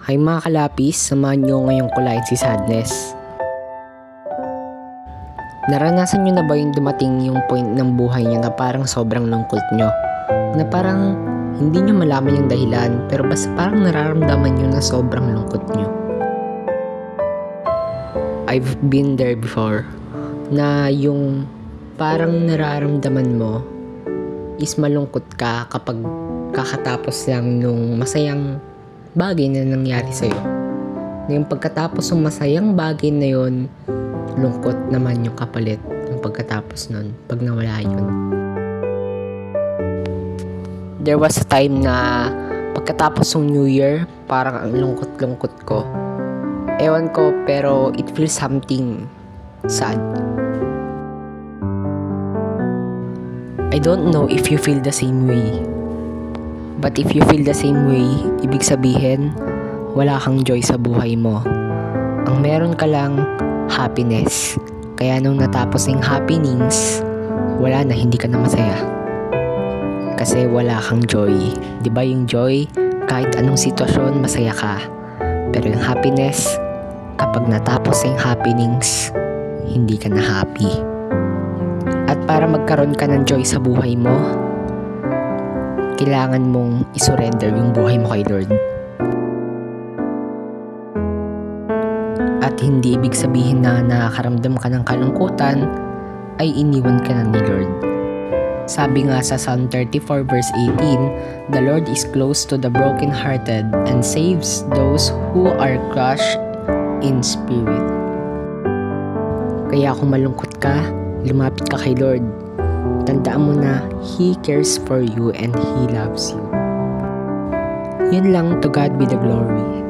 Hi mga kalapis, samahan nyo ngayong kulayin si Sadness. Naranasan nyo na ba yung dumating yung point ng buhay nyo na parang sobrang lungkot nyo? Na parang hindi nyo malaman yung dahilan pero basta parang nararamdaman nyo na sobrang lungkot nyo. I've been there before. Na yung parang nararamdaman mo is malungkot ka kapag kakatapos lang nung masayang bagay na nangyari sa'yo. Yung pagkatapos ng masayang bagay na yun, lungkot naman yung kapalit yung pagkatapos nun, pag nawala yun. There was a time na pagkatapos ng New Year, parang ang lungkot-lungkot ko. Ewan ko, pero it feels something sad. I don't know if you feel the same way. But if you feel the same way, ibig sabihin, wala kang joy sa buhay mo. Ang meron ka lang, happiness. Kaya nung natapos yung happenings, wala na, hindi ka na masaya. Kasi wala kang joy. Diba yung joy, kahit anong sitwasyon, masaya ka. Pero yung happiness, kapag natapos yung happenings, hindi ka na happy. At para magkaroon ka ng joy sa buhay mo, kailangan mong isurrender yung buhay mo kay Lord. At hindi ibig sabihin na nakakaramdam ka ng kalungkutan ay iniwan ka na ni Lord. Sabi nga sa Psalm 34 verse 18, "The Lord is close to the brokenhearted and saves those who are crushed in spirit." Kaya kung malungkot ka, lumapit ka kay Lord. Tandaan mo na He cares for you and He loves you. Yun lang, to God be the glory.